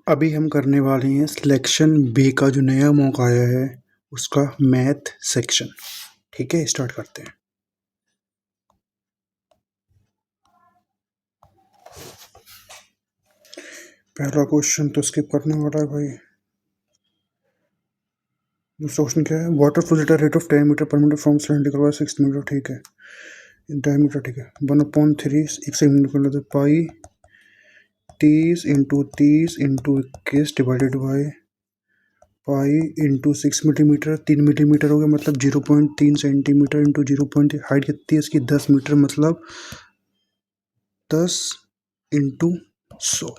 अभी हम करने वाले हैं सिलेक्शन बी का जो नया मौका आया है उसका मैथ सेक्शन। ठीक है, स्टार्ट करते हैं। पहला क्वेश्चन तो स्किप करने वाला है भाई। दूसरा क्वेश्चन क्या है? Water flows at rate of 10 metre per minute from cylinder 6 metre. ठीक है, डायमीटर। ठीक है, 1/3 एक से कर लेते पाई 30 × 30 × 21 divided by pi into 6 millimetre. 3 millimetre हो गया, मतलब 0.3 सेंटीमीटर इंटू 0. हाइट कितनी है इसकी? 10 मीटर, मतलब 10 इंटू 100।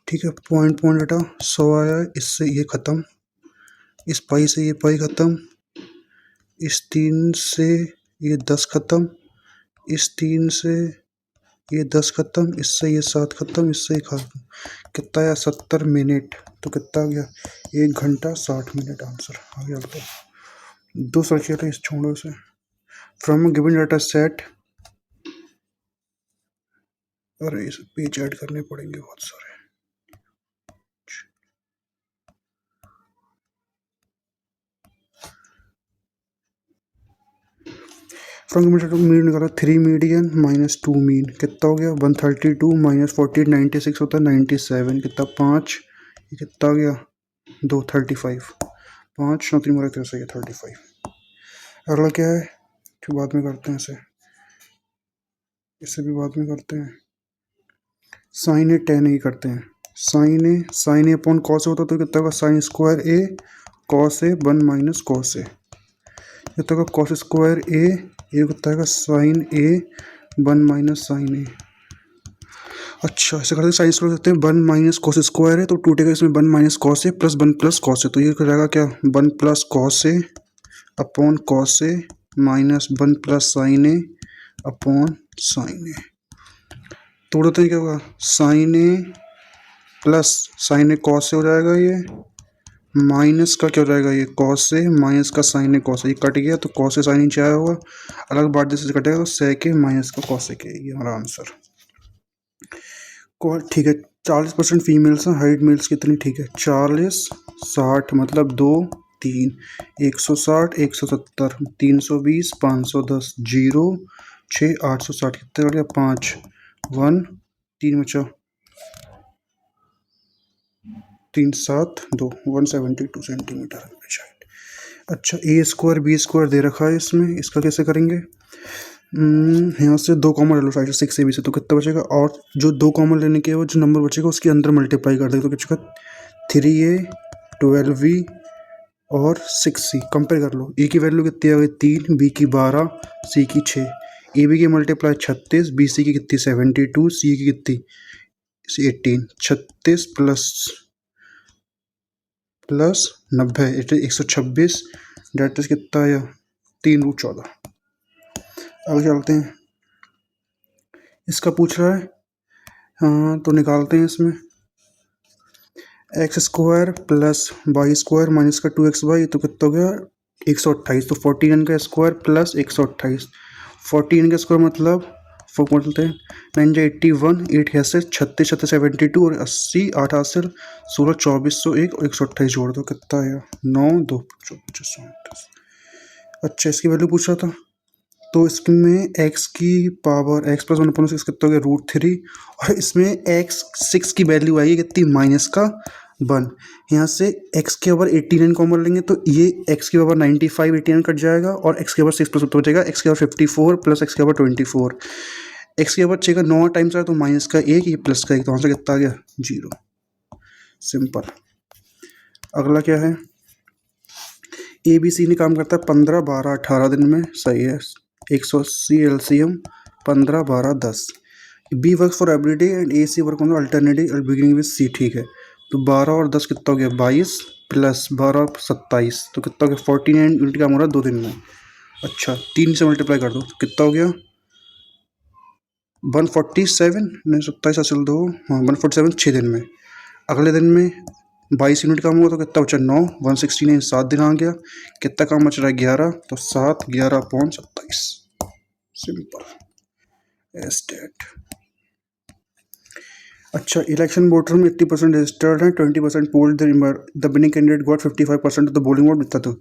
ठीक है, पॉइंट हटा 100 आया, इससे ये ख़त्म, इस पाई से ये पाई ख़त्म, इस 3 से ये 10 ख़त्म, इस 3 से ये 10 ख़त्म, इससे ये 7 ख़त्म, इससे ये ख़त्म। कितना आया? 70 मिनट। तो कितना आ गया? 1 घंटा 60 मिनट। आंसर आ गया। तो दो सोचिए थे, इस छोड़ो से। फ्रॉम गिवन डाटा सेट, अरे इस पेज ऐड करने पड़ेंगे बहुत सारे। फ्रॉम गिवन डाटा मीन निकाला, 3 मीडियन माइनस 2 मीन। कितना हो गया? 132 माइनस 48 96 होता है 97। कितना? 5। ये कितना आ गया? 2 35। 5 9 3 मारा 3 35। अगला क्या है? फिर बाद में करते हैं इसे, इससे भी बाद में करते हैं। साइन ए टेन ए करते हैं। साइन ए अपॉन कॉस होता तो कितना होगा? Sine square A cos A 1 minus cos A. कितना होगा? कॉस स्क्वायर ए, ये कितना होगा? साइन ए 1 माइनस साइन ए। अच्छा, ऐसे करते साइन स्क्वायर करते हैं। 1 माइनस कॉस स्क्वायर है तो टूटेगा इसमें 1 minus cos A plus 1 plus cos A. तो ये रहेगा क्या? 1 plus cos A upon cos A minus 1 plus sign A upon sine ए। तोड़ते हैं, क्या होगा? साइन ए प्लस साइन ए कॉस से हो जाएगा, ये माइनस का क्या हो जाएगा? ये कॉस से माइनस का साइन ए कॉस, ये कट गया तो कॉस से साइन नीचे आया होगा, अलग बात जैसे कटेगा तो सेक ए माइनस का कॉस के। ये हमारा आंसर। ठीक है, 40% फीमेल्स हैं, हाइट मेल्स कितनी? ठीक है, 40 60 मतलब 2 3 160 170 320 510 0 6 860। कितने कट गया? 5 1 3 बचा 3 7 2 172 सेंटीमीटर। अच्छा, ए स्क्वायर बी स्क्वायर दे रखा है इसमें, इसका कैसे करेंगे? यहाँ से 2 कॉमन ले लो साइड से 6 से बी से, तो कितना बचेगा? और जो 2 कॉमन लेने के वो जो नंबर बचेगा उसके अंदर मल्टीप्लाई कर देगा, तो कितना? 3a 12v और 6c। कंपेयर कर लो, ए की वैल्यू कितनी आ गई? 3, बी की 12, सी की 6। ए बी की मल्टीप्लाई 36, बी सी की कितनी? 72, सी की कितनी? 18। 36 प्लस 90 126, डेट इज कितना आया? 3√14। आगे चलते हैं, इसका पूछ रहा है। हाँ, तो निकालते हैं इसमें। X square plus y square minus का 2x/, तो कितना हो गया? 128। तो 14 का स्क्वायर प्लस 128, 14 का स्क्वायर मतलब 4 बोलते हैं 9 जा 81, 8 है से 36 36 72 और 80 8 हाथ से 16 2401 और 128 जोड़ दो, कितना आया? 9 2 25 29। अच्छा, इसकी वैल्यू पूछ रहा था, तो इसमें x की पावर x प्लस 1/6 कितना हो गया? √3। और इसमें x 6 की वैल्यू आएगी कितनी? माइनस का 1। यहाँ से x के पावर 89 कॉमन लेंगे तो ये x के पावर 95 89 कट जाएगा और x के पावर 6 प्लस बचेगा x के पावर 54 प्लस x के पावर 24। x के पावर 6 का 9 टाइम्स आया तो माइनस का 1, ये प्लस का 1, तो आंसर कितना आ गया? 0। सिंपल। अगला क्या है? ए बी सी ने काम करता है 15 12 18 दिन में, सही है। 180 LCM 15 12 10। B work for every day and A C work on alternative beginning with C. ठीक है, तो 12 और 10 कितना हो गया? 22 प्लस 12 27, तो कितना हो गया? 49 यूनिट काम हो रहा है 2 दिन में। अच्छा, 3 से मल्टीप्लाई कर दो तो कितना हो गया? 147 नहीं 27 असल 2, हाँ 147 6 दिन में। अगले दिन में 22 यूनिट काम हुआ तो कितना बचा? 9 169 7 दिन आ गया, कितना काम बच रहा है? 11, तो 7 11/27। Simple as that. अच्छा, इलेक्शन वोटर में 80% रजिस्टर्ड हैं, 20% poll the winning candidate got 55% of the polling vote. कितना तो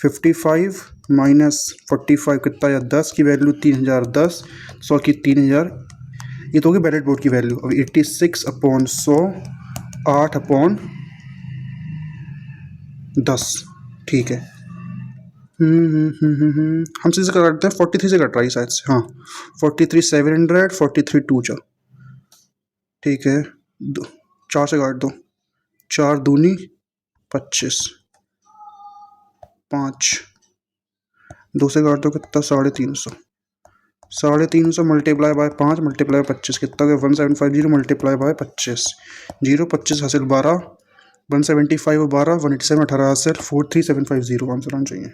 55 माइनस 45 कितना या 10 की वैल्यू 3010, 100 की 3000, ये तो होगी बैलेट वोट की वैल्यू। अब 86/100 8/10, ठीक है। हम से करते हैं 43 से कट रहा है शायद से, हाँ 43,700, 43,200, ठीक है। 4 से काट दो, 4 दूनी 25, 5 2 से काट दो कितना 350, 350 मल्टीप्लाई बाय 5 मल्टीप्लाई बाय 25 कितना गया 1750 मल्टीप्लाई बाय 25, 0 25 हासिल 12, 175 12, 187 18 हासिल 43750 आंसर आना चाहिए।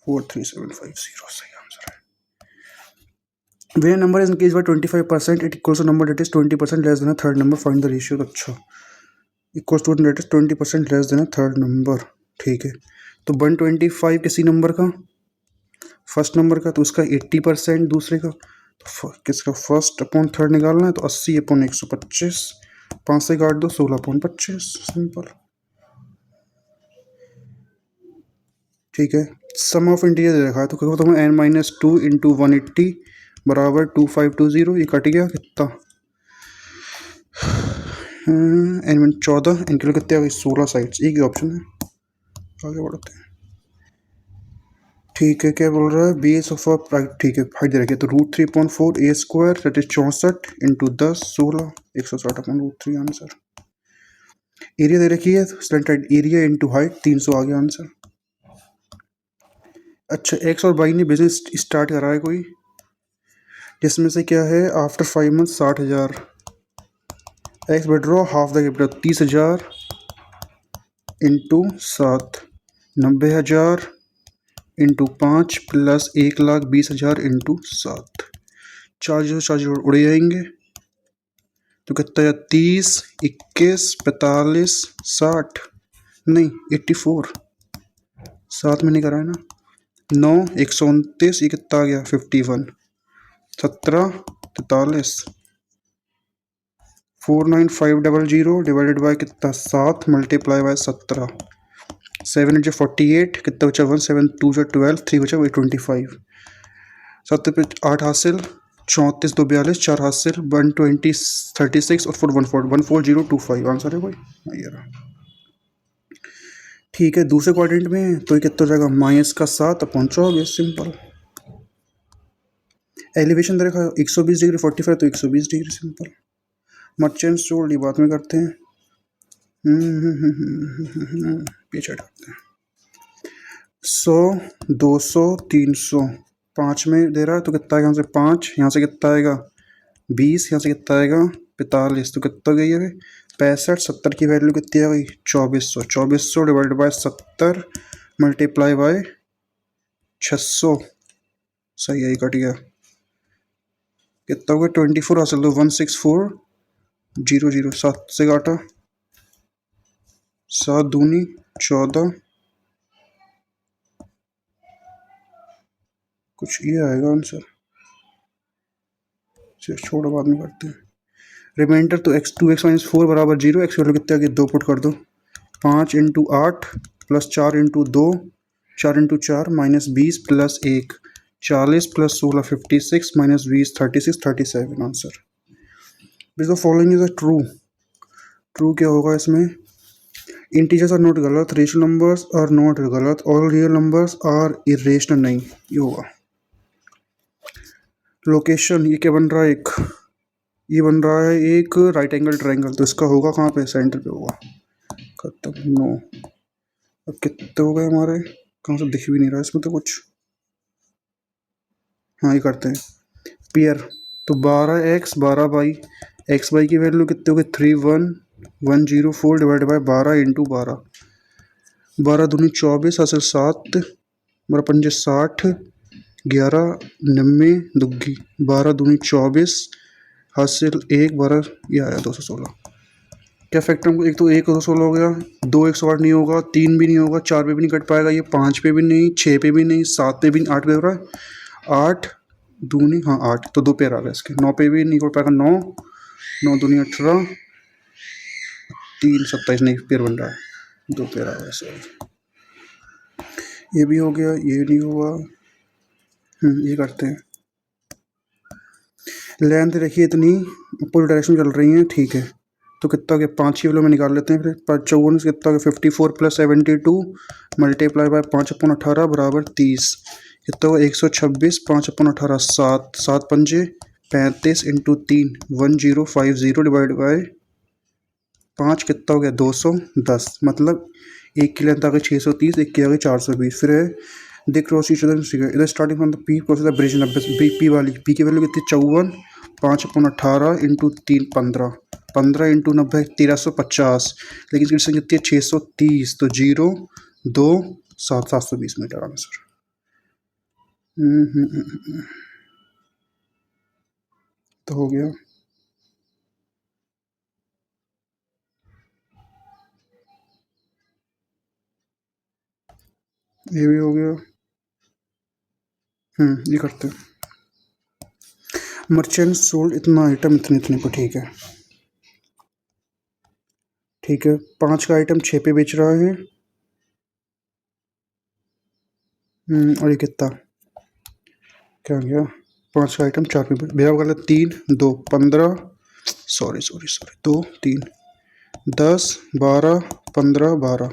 43750 सही आंसर है। When a number is increased by 25%, it equals to number that is 20% less than a third number. Find the ratio। अच्छा, equals to that is 20% less than a third number, ठीक है। तो 125 किसी number का, first number का, तो उसका 80% दूसरे का, तो किसका फर्स्ट अपॉन थर्ड निकालना है, तो 80/125, 5 से काट दो 16/25, सिंपल, ठीक है। सम ऑफ इंटीजर दे रखा है तो क्या तुम्हें n-2 इंटू 180 बराबर 2520, ये कट गया कितना n-14, इनके लिए कितने आ गई 16 साइड्स, एक ही ऑप्शन है। आगे बढ़ते हैं, ठीक है। क्या बोल रहा है बेस ऑफ अ, ठीक है हाइट दे रखी है तो √3/4 a square that is 64 into 10 16 160/√3 answer. Area दे रखी है स्लैंटेड एरिया इंटू हाइट 300 आ गया आंसर। अच्छा, एक्स और वाई ने बिजनेस स्टार्ट करा है कोई, जिसमें से क्या है after 5 month 60,000, x withdraw half the capital 30,000 into 7 90,000 into 5 plus 1,20,000 into 7, charge उड़ जाएंगे तो कितना है 30 21 45 60, नहीं 84, 7 में नहीं करा है ना, 9 129, ये कितना आ गया 51, 17 43, 49500 डिवाइडेड बाय कितना 7 मल्टीप्लाई बाय 17, 7 इंटू 48 कितना बचा 1 7 2 12, 3 बचा 25, 7 पे 8 हासिल 34 2 42 4 हासिल 120 36 और 4 14025 आंसर है कोई, ये रहा, ठीक है। दूसरे क्वाड्रेंट में तो ये कितना हो जाएगा -7/24, सिंपल। एलिवेशन देखा 120 डिग्री 45 तो 120 डिग्री, सिंपल। मर्चेंट सोल्ड ये बात में करते हैं, पीछे हटते हैं। 100 200 300 5 में दे रहा है तो कितना आएगा यहाँ से 5, यहाँ से कितना आएगा 20, यहाँ से कितना आएगा 45, तो कितना गई है 65, 70 की वैल्यू कितनी आ गई 2400, 2400 डिवाइड बाय 70 मल्टीप्लाई बाय 600, सही है, कट गया कितना हो गया 24 हासिल दो 16400, 7 से काटा 7 दूनी 14, कुछ ये आएगा आंसर, छोड़ो बाद में करते हैं। रिमाइंडर तो x2 - 4 बराबर 0, एक्स वैल्यू कितने आ गई 2 पुट कर दो, 5 into 8 plus 4 into 2 4 into 4 -20 plus 1 40 plus 16 56 -20 36 37 answer. Which the following is a true, true क्या होगा इसमें, इंटीजर्स आर नॉट गलत, रेशनल नंबर्स आर नॉट गलत, all real numbers are irrational, नहीं ये होगा। लोकेशन ये क्या बन रहा है, एक ये बन रहा है एक राइट एंगल ट्रायंगल, तो इसका होगा कहाँ पे सेंटर पे होगा, खत्म 9। अब कितने हो गए हमारे, कहाँ से दिख भी नहीं रहा इसमें तो कुछ, हाँ ये करते हैं पेयर, तो 12x 12y, एक्स वाई की वैल्यू कितने हो गई 31104 डिवाइड बाय 12 इंटू 12, 12 दूनी 24 हासिल 7 12 पंजे 60 11 90 दुग्गी 12 दूनी 24 हासिल 1 12, ये आया 216। क्या फैक्टर, एक तो 1 216 हो गया, 2 108 नहीं होगा, 3 भी नहीं होगा, 4 पे भी नहीं कट पाएगा, ये 5 पे भी नहीं, 6 पे भी नहीं, 7 पे भी नहीं, 8 पे हो रहा है, 8 दूनी हाँ 8, तो 2 पेयर आ गए इसके, 9 पे भी नहीं हो पाएगा, 9 9 दूनी 18, 3 27, नहीं पेयर बन रहा है, 2 पेयर आ गया, सॉरी। ये भी हो गया, ये नहीं हुआ। ये करते हैं। लेंथ देखिए इतनी अपोजिट डायरेक्शन चल रही है, ठीक है। तो कितना हो गया, 5 की वैल्यू में निकाल लेते हैं फिर। 5 54 से कितना हो गया, 54 + 72 मल्टीप्लाई बाय 5/18 बराबर 30। कितना हुआ, 126, 5/18 7, 7 पंजे 35 इंटू 3 1050 डिवाइड बाय 5 कितना हो गया, 210। मतलब एक की लेंथ आ गई 630, एक की आ गई 420। फिर है दे क्रॉस ईच अदर इधर starting from the P cross the bridge 90, P वाली पी की वैल्यू कितनी, 54, 5/18 इंटू 3 15, 15 इंटू 90 1350, लेकिन इसकी डिस्टेंस कितनी है 630, तो 0 2 7 720 मीटर आंसर। तो हो गया, ये भी हो गया। ये करते हैं। मर्चेंट सोल्ड इतना आइटम इतने इतने को, ठीक है, ठीक है। 5 का आइटम 6 पे बेच रहा है। और ये कितना, क्या गया, 5 का आइटम 4 पे भैया गलत, 3 2 15, सॉरी सॉरी सॉरी, 2 3 10 12 15 12,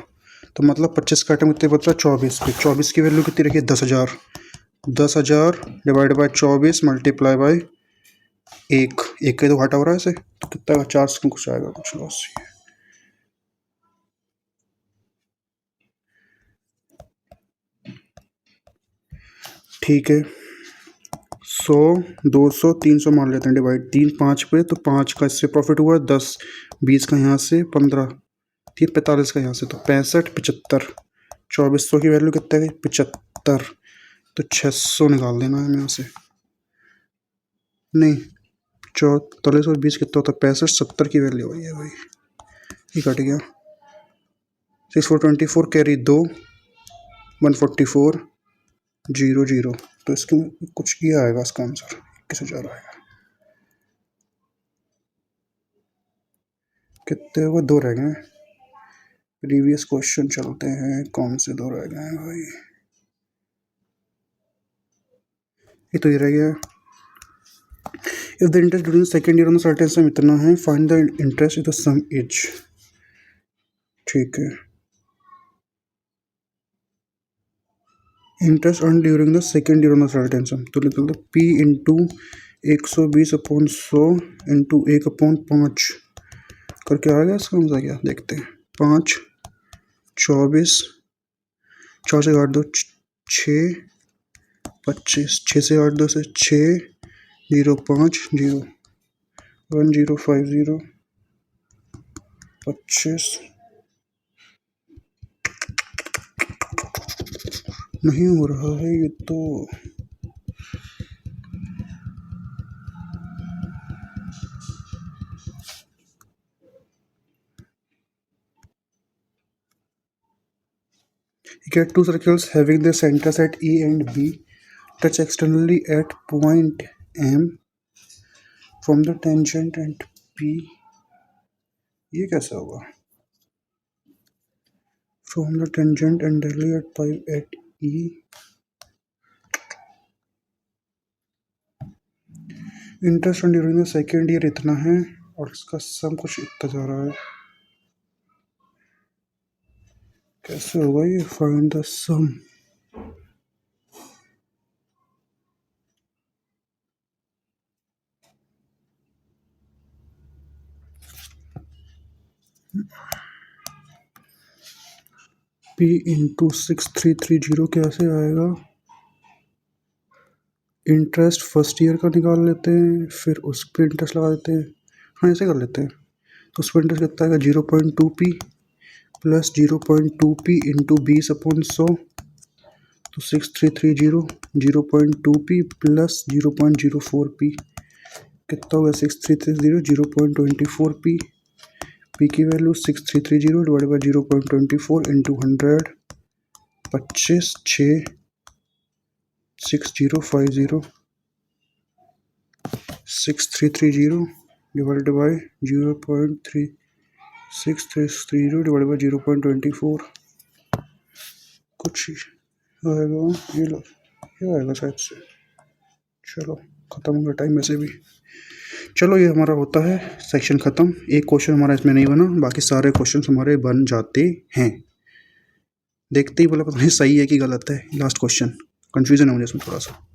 तो मतलब 25 का आइटम कितने बचा, 24 पे। 24 की वैल्यू कितनी रखी है, 10,000। 10,000 डिवाइड बाय 24 मल्टीप्लाई बाय एक का तो घाटा हो रहा है ऐसे, तो कितना का 4 से कुछ आएगा, कुछ लॉस। ठीक है, 100 200 300 मान लेते हैं डिवाइड, 3 5 पे, तो 5 का इससे प्रॉफिट हुआ, 10 20 का यहाँ से, 15 3 45 का यहाँ से, तो 65 75, 2400 की वैल्यू कितने गई, 75, तो 600 निकाल देना है यहाँ से। नहीं, 44 और 20 कितना होता है, 65 70 की वैल्यू हुई है भाई, ये कट गया। 6 4 24 कैरी 2 144 0 0, तो इसके कुछ ये आएगा, इसका आंसर 21,000 आएगा। कितने हुए, 2 रह गए। प्रीवियस क्वेश्चन चलते हैं, कौन से 2 रह गए हैं भाई, ये तो ये रह गया। If the interest during second year on certain सम इतना है, find the interest if the some is, ठीक है। Interest earn during the second year on certain सम, तो निकल दो P इंटू 120/100 इंटू 1/5 करके आ गया, इसका आंसर क्या देखते हैं। 5 24 4 से 8 2 6 25, 6 से 8 2 से 6 0 5 0 1050 25, नहीं हो रहा है ये तो। Get two circles having their centers at E and B touch externally at point M from the tangent and P, ये कैसे होगा, from the tangent and directly at pi at E, interest during the second year इतना है और इसका सम कुछ इतना जा रहा है, कैसे होगा ये, find the sum. P into 6330 कैसे आएगा, इंटरेस्ट फर्स्ट ईयर का निकाल लेते हैं, फिर उस पर इंटरेस्ट लगा देते हैं। हाँ ऐसे कर लेते हैं, तो उस पर इंटरेस्ट कितना आएगा, 0.2p प्लस 0.2p इंटू 20/100, तो 6330 0.2p प्लस 0.04p कितना होगा, 6330 0.24p, p की value 6330 divide by 0.24 into 100, 25 6 6050 6330 divided by 0.3630 divided by 0.24 कुछ आएगा, ये लो ये आएगा शायद से। चलो ख़त्म हो गया टाइम वैसे भी। चलो ये हमारा होता है सेक्शन ख़त्म। एक क्वेश्चन हमारा इसमें नहीं बना, बाकी सारे क्वेश्चन हमारे बन जाते हैं। देखते ही बोला पता नहीं सही है कि गलत है। लास्ट क्वेश्चन कंफ्यूजन है मुझे इसमें थोड़ा सा।